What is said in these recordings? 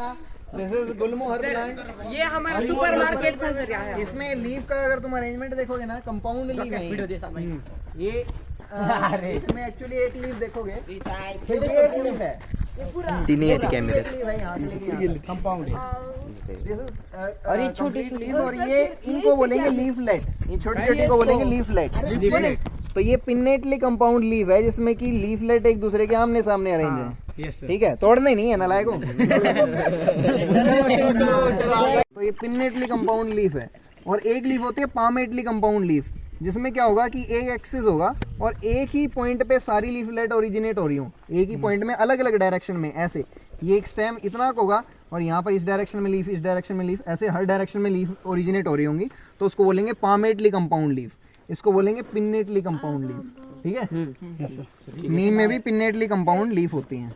This is Gulmohar plant. ये हमारा supermarket था सर यहाँ। इसमें लीफ का अगर तुम अरेंजमेंट देखोगे ना, कंपाउंड लीफ है ये। इसमें एक्चुअली एक लीफ देखोगे, सिर्फ एक लीफ है, कंपाउंड है। और ये छोटी लीफ, और ये इनको बोलेंगे लीफलेट, ये छोटी छोटी को बोलेंगे लीफलेट। तो ये पिन्नेटली कंपाउंड लीफ है जिसमें कि लीफलेट एक दूसरे के आमने सामने अरेंज है। ठीक है, तोड़ने नहीं है ना लायको। तो ये पिन्नेटली कंपाउंड लीफ है। और एक लीफ होती है पामेटली कंपाउंड लीफ, जिसमें क्या होगा कि एक एक्सिस होगा और एक ही पॉइंट पे सारी लीफलेट ओरिजिनेट हो रही हो, एक ही पॉइंट में अलग अलग डायरेक्शन में। ऐसे ये एक स्टेम इतना होगा और यहाँ पर इस डायरेक्शन में लीफ, इस डायरेक्शन में लीफ, ऐसे हर डायरेक्शन में लीफ ओरिजिनेट हो रही होंगी, तो उसको बोलेंगे पामेटली कंपाउंड लीफ। इसको बोलेंगे पिन्नेटली कंपाउंड लीफ। ठीक है, नीम में भी पिन्नेटली कंपाउंड लीफ होती हैं।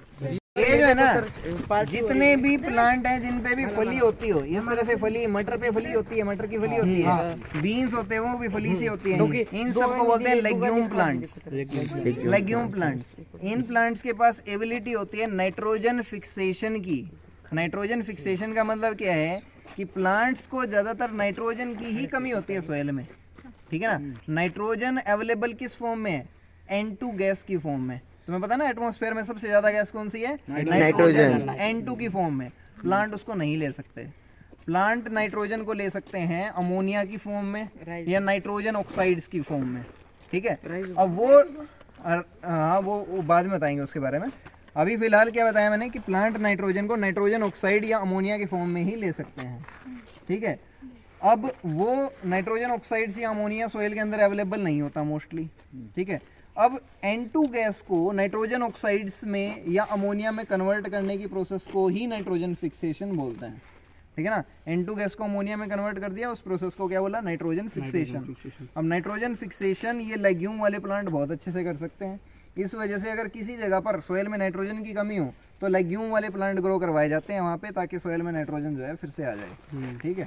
ये जो है ना, जितने भी प्लांट हैं जिन पे भी फली होती हो, इस तरह से फली, मटर पे फली होती है, मटर की फली होती है, बीन्स होते हैं वो भी फली से होती है, इन सबको बोलते हैं legume plants. Legume plants, in plants के पास एबिलिटी होती है नाइट्रोजन फिक्सेशन की। नाइट्रोजन फिक्सेशन का मतलब क्या है कि प्लांट्स को ज्यादातर नाइट्रोजन की ही कमी होती है सोयल में। ठीक है ना, नाइट्रोजन अवेलेबल किस फॉर्म में है? N2 गैस की फॉर्म में। तुम्हें पता ना एटमॉस्फेयर में सबसे ज्यादा गैस कौन सी है? नाइट्रोजन। N2 की फॉर्म में। प्लांट उसको नहीं ले सकते। प्लांट नाइट्रोजन को ले सकते हैं अमोनिया की फॉर्म में या नाइट्रोजन ऑक्साइड्स की फॉर्म में। ठीक है, अब वो हाँ वो बाद में बताएंगे उसके बारे में। अभी फिलहाल क्या बताया मैंने कि प्लांट नाइट्रोजन को नाइट्रोजन ऑक्साइड या अमोनिया की फॉर्म में ही ले सकते हैं। ठीक है, अब वो नाइट्रोजन ऑक्साइड्स या अमोनिया सोइल के अंदर अवेलेबल नहीं होता मोस्टली। ठीक है, अब N2 गैस को नाइट्रोजन ऑक्साइड्स में या अमोनिया में कन्वर्ट करने की प्रोसेस को ही नाइट्रोजन फिक्सेशन बोलते हैं। ठीक है ना, N2 गैस को अमोनिया में कन्वर्ट कर दिया, उस प्रोसेस को क्या बोला? Nitrogen fixation. अब नाइट्रोजन फिक्सेशन ये लेग्यूम वाले प्लांट बहुत अच्छे से कर सकते हैं। इस वजह से अगर किसी जगह पर सोइल में नाइट्रोजन की कमी हो तो लेग्यूम वाले प्लांट ग्रो करवाए जाते हैं वहाँ पे, ताकि सोइल में नाइट्रोजन जो है फिर से आ जाए। ठीक है,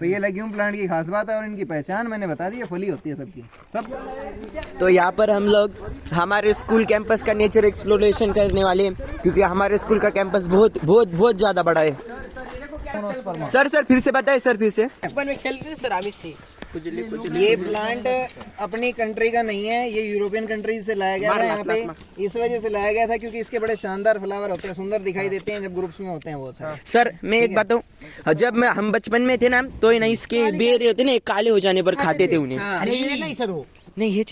तो ये लेग्यूम प्लांट की खास बात है और इनकी पहचान मैंने बता दी है, फली होती है सबकी सब। तो यहाँ पर हम लोग हमारे स्कूल कैंपस का नेचर एक्सप्लोरेशन करने वाले हैं, क्योंकि हमारे स्कूल का कैंपस बहुत बहुत बहुत ज़्यादा बड़ा है। सर फिर से बताए सर, फिर से। बचपन में खेलते थे सर हम इससे। ये प्लांट अपनी कंट्री का नहीं है, ये यूरोपियन कंट्री से लाया गया था यहाँ पे। इस वजह से लाया गया था क्योंकि इसके बड़े शानदार फ्लावर होते हैं, सुंदर दिखाई देते हैं जब ग्रुप्स में होते हैं बहुत सारे। सर मैं एक बात बताऊँ, जब हम बचपन में थे ना तो ना इसके बेर होते ना काले हो जाने पर खाते थे उन्हें। नहीं सर वो नहीं ये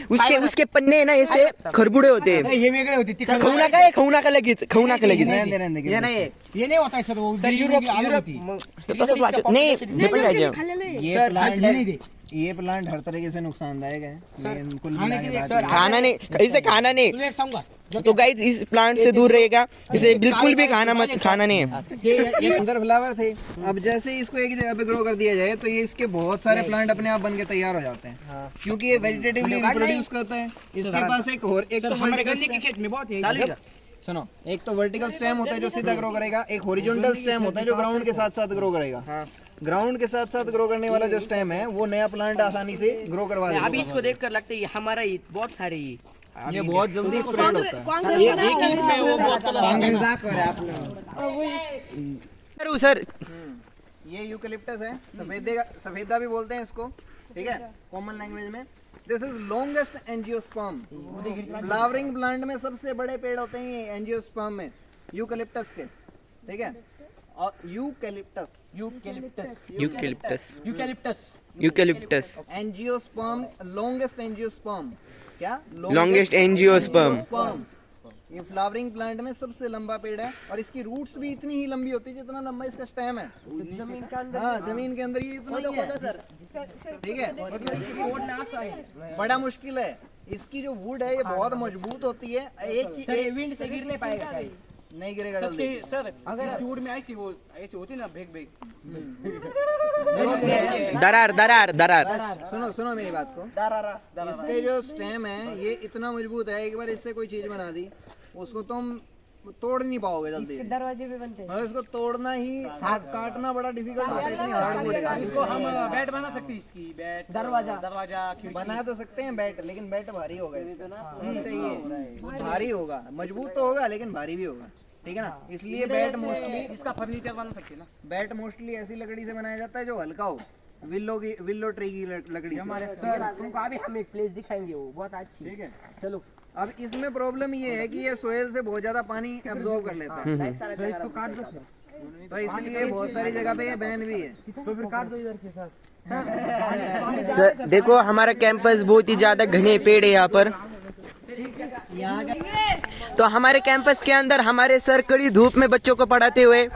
उसके उसके पन्ने है ना ऐसे खरबूड़े होते हैं। खौना का लगीच ये नहीं होता है सर, वो ये प्लांट हर तरीके से नुकसानदायक है। खाना नहीं, इसे खाना नहीं। तो गाइस इस प्लांट से दूर रहेगा, इसे बिल्कुल भी खाना नहीं है। सुंदर फ्लावर थे, अब जैसे ही इसको एक जगह पे ग्रो कर दिया जाए तो ये इसके बहुत सारे प्लांट अपने आप बन के तैयार हो जाते हैं, क्योंकि ये वेजिटेटिवली रिप्रोड्यूस करता है। इसके पास एक तो वर्टिकल सुनो, एक तो वर्टिकल स्टेम होता है जो सीधा ग्रो करेगा, एक हॉरिजॉन्टल स्टेम होता है जो ग्राउंड के साथ साथ ग्रो करेगा। ग्राउंड के साथ साथ ग्रो करने वाला जो स्टेम है वो नया प्लांट आसानी से ग्रो करवा देगा। अभी इसको देखकर लगता है हमारा ही बहुत सारे ये बहुत जल्दी स्प्रेड होता है। सर ये यूकलिप्टस है, सफेदा भी बोलते हैं इसको। ठीक है, कॉमन लैंग्वेज में। This is longest angiosperm. Flowering plant में सबसे बड़े पेड़ होते हैं ये एंजियोस्पर्म में, यूकलिप्टस के। ठीक है, और यूकलिप्टस एंजियोस्पर्म, लॉन्गेस्ट एंजियोस्पर्म। क्या? Longest angiosperm. ये फ्लावरिंग प्लांट में सबसे लंबा पेड़ है और इसकी रूट्स भी इतनी ही लंबी होती है जितना लंबा इसका स्टेम है। जमीन के अंदर। हाँ, जमीन के अंदर ये इतना ही है। ठीक है, बड़ा मुश्किल है। इसकी जो वुड है ये बहुत मजबूत होती है। एक विंड से गिर नहीं पाएगा, नहीं गिरेगा जल्दी। सर अगर वुड में ऐसी होती ना भेग दरार। सुनो मेरी बात को। इसके जो स्टेम है ये इतना मजबूत है, एक बार इससे कोई चीज बना दी, उसको तुम तोड़ नहीं पाओगे जल्दी। दरवाजे भी बनते हैं। मतलब इसको तोड़ना ही काटना बड़ा डिफिकल्ट होता है, इतनी हार्डवुड है। इसको हम बैट बना सकते हैं, इसकी बैट दरवाजा खिड़की। बना तो सकते हैं बैट, लेकिन बैट भारी होगा समझते ही है, भारी होगा, मजबूत तो होगा लेकिन भारी भी होगा, ठीक है ना। इसलिए बैट मोस्टली इसका फर्नीचर बना सकते हैं ना। बैट मोस्टली ऐसी लकड़ी से बनाया जाता है जो हल्का हो, विल्लो ट्री की लकड़ी से। सर तुमको अभी हम एक प्लेस दिखाएंगे, वो बहुत अच्छी। ठीक है, चलो अब इसमें प्रॉब्लम ये है कि ये सोयल से बहुत ज्यादा पानी एब्जॉर्ब कर लेता है, इसको काट दो सर। तो इसलिए बहुत सारी जगह पे ये बैन भी है। तो फिर काट दो इधर के साथ। सर देखो हमारा कैंपस बहुत ही ज्यादा घने पेड़ है यहाँ पर। यहाँ का तो हमारे कैंपस के अंदर हमारे सर कड़ी धूप में बच्चों को पढ़ाते हुए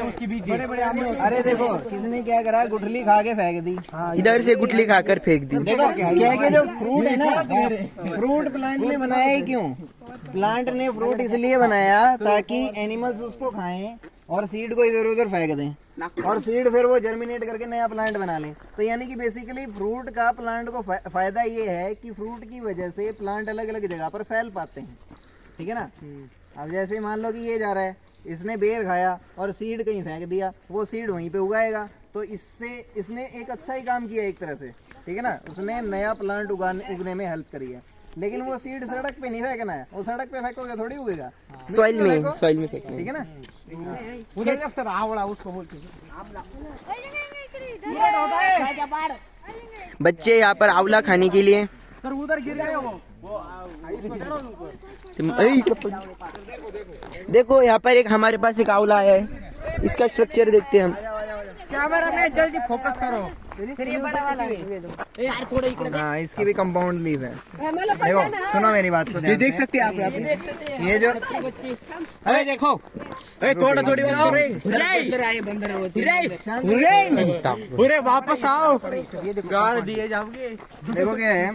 उसकी बीज बड़े अरे देखो किसने क्या करा, गुठली खा के फेंक दी। इधर से गुठली खाकर फेंक दी। देखो क्या कि जो फ्रूट है ना, फ्रूट प्लांट ने बनाया ही क्यों? प्लांट ने फ्रूट इसलिए बनाया ताकि एनिमल्स उसको खाएं और सीड को इधर उधर फेंक दें, और सीड फिर वो जर्मिनेट करके नया प्लांट बना लें। तो यानी कि बेसिकली फ्रूट का प्लांट को फायदा ये है कि फ्रूट की वजह से प्लांट अलग अलग जगह पर फैल पाते हैं, ठीक है ना। अब जैसे मान लो कि ये जा रहा है, इसने बेर खाया और सीड कहीं फेंक दिया, वो सीड वहीं पे उगाएगा, तो इससे इसने एक अच्छा ही काम किया एक तरह से, ठीक है ना। उसने नया प्लांट उगने में हेल्प करी है। लेकिन वो सीड सड़क पे नहीं फेंकना है, वो सड़क पे फेंकोगे थोड़ी उगेगा, सॉइल में फेंकना। ठीक है ना। उधर सर आवड़ा उसको बोलते हैं। बच्चे यहाँ पर आंवला खाने के लिए सर उधर गिर गए वो देखो यहाँ पर एक हमारे पास एक आंवला है, इसका स्ट्रक्चर देखते हैं हम। कैमरा में जल्दी फोकस करो। ये बड़ा वाला है यार, थोड़ा इकडे। हाँ, इसकी भी कंपाउंड लीफ है। देखो सुनो मेरी बात को, ये देख सकते हैं आप। ये जो अरे देखो, अरे थोड़ा थोड़ी वापस आओ, गाड़ दिए जाओगे। देखो क्या है,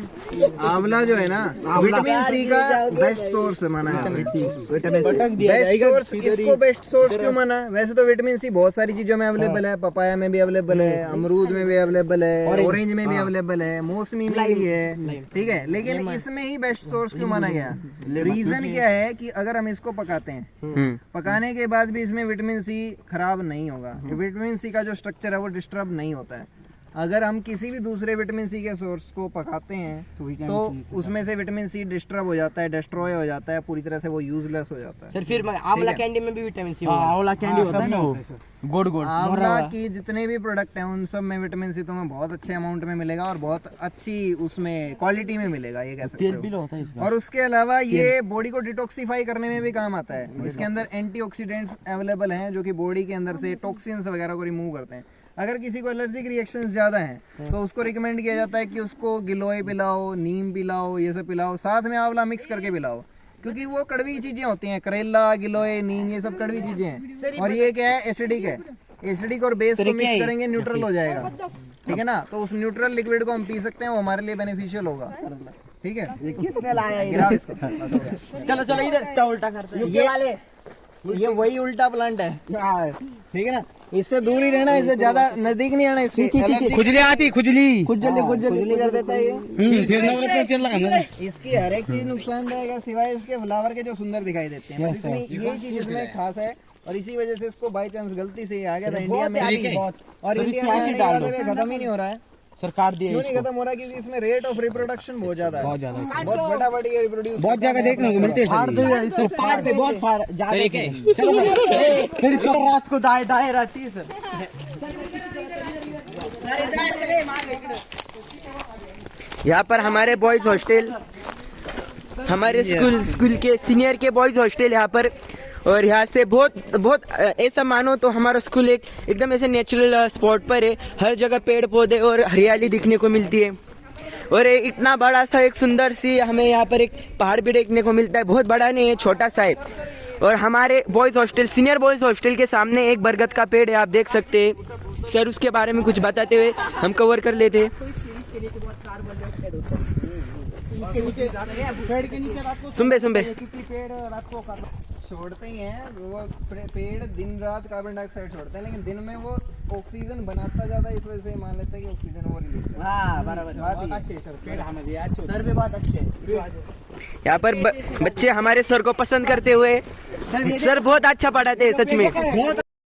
आंवला जो है ना विटामिन सी का बेस्ट सोर्स माना है। बेस्ट सोर्स, इसको बेस्ट सोर्स क्यों माना? वैसे तो विटामिन सी बहुत सारी चीजों में अवेलेबल है, पपाया में भी अवेलेबल है, अमरूद में भी अवेलेबल है, ऑरेंज में भी अवेलेबल है, मौसमी में भी है, ठीक है। लेकिन इसमें ही बेस्ट सोर्स क्यों माना गया? रीजन क्या है कि अगर हम इसको पकाते हैं, पकाने के बाद भी इसमें विटामिन सी खराब नहीं होगा। विटामिन सी का जो स्ट्रक्चर है वो डिस्टर्ब नहीं होता है। अगर हम किसी भी दूसरे विटामिन सी के सोर्स को पकाते हैं तो उसमें से विटामिन सी डिस्टर्ब हो जाता है, डिस्ट्रॉय हो जाता है, पूरी तरह से वो यूजलेस हो जाता है। सर फिर आंवला कैंडी में भी विटामिन सी होगा। आंवला कैंडी होता है ना वो गोड गोड। आंवला की जितने भी प्रोडक्ट हैं उन सब में विटामिन सी तुम्हें बहुत अच्छे अमाउंट में मिलेगा और बहुत अच्छी उसमें क्वालिटी में मिलेगा, ये कह सकते हो। और उसके अलावा ये बॉडी को डिटॉक्सिफाई करने में भी काम आता है। इसके अंदर एंटीऑक्सीडेंट्स अवेलेबल हैं जो कि बॉडी के अंदर से टॉक्सिन्स वगैरह को रिमूव करते हैं। अगर किसी को एलर्जिक रिएक्शंस ज़्यादा हैं तो उसको रिकमेंड किया जाता है कि उसको गिलोय पिलाओ, नीम पिलाओ, ये सब पिलाओ, साथ में आंवला मिक्स करके पिलाओ, क्योंकि वो कड़वी चीज़ें होती हैं। करेला, गिलोय, नीम, ये सब कड़वी चीज़ें हैं और ये क्या है, एसिडिक है। एसिडिक और बेस को मिक्स करेंगे न्यूट्रल हो जाएगा, ठीक है ना। तो उस न्यूट्रल लिक्विड को हम पी सकते हैं, वो हमारे लिए बेनिफिशियल होगा, ठीक है। किसने लाया गिराओ इसको, बस हो गया। चलो चलो इधर उल्टा करते हैं। ये वही उल्टा प्लांट है, ठीक है ना। इससे दूर ही रहना, इससे ज्यादा नजदीक नहीं आना। इससे खुजली आती, खुजली खुजली कर देता है ये। इसकी हर एक चीज नुकसानदायक है सिवाय इसके फ्लावर के जो सुंदर दिखाई देते हैं, बस इतनी ये चीज इसमें खास है। और इसी वजह से इसको बाई चांस गलती से आ गया था इंडिया में, और इंडिया में आने के बाद अभी खत्म ही नहीं हो रहा है। सरकार दिए क्यों नहीं खत्म हो रहा? क्योंकि इसमें रेट ऑफ रिप्रोडक्शन बहुत ज्यादा है, बहुत फटाफट ये रिप्रोड्यूस बहुत जगह देखने को मिलते हैं। इसको पहाड़ पे बहुत सारे चलो फिर इसको रात को दाएं दाएं रहती है सर। यहाँ पर हमारे बॉयज हॉस्टल, हमारे स्कूल के सीनियर के बॉयज हॉस्टल यहाँ पर। और यहाँ से बहुत ऐसा मानो तो हमारा स्कूल एकदम ऐसे नेचुरल स्पॉट पर है। हर जगह पेड़ पौधे और हरियाली दिखने को मिलती है। और इतना बड़ा सा एक सुंदर सी हमें यहाँ पर एक पहाड़ भी देखने को मिलता है। बहुत बड़ा नहीं है, छोटा सा है। और हमारे boys hostel, senior boys hostel के सामने एक बरगद का पेड़ है, आप देख सकते हैं। सर उसके बारे में कुछ बताते हुए हम कवर कर लेते हैं। सुनबे पेड़ रात को छोड़ते ही हैं वो पेड़, दिन रात कार्बन डाइऑक्साइड छोड़ते हैं, लेकिन दिन में वो ऑक्सीजन बनाता ज्यादा है, इस वजह से मान लेते हैं कि ऑक्सीजन वो रिलीज करता है। हाँ बराबर बात ये है। अच्छे सर पेड़ हमें दिया अच्छे सर भी बहुत अच्छे यहाँ पर बच्चे हमारे सर को पसंद करते हुए, सर बहुत अच्छा पढ़ाते हैं सच में।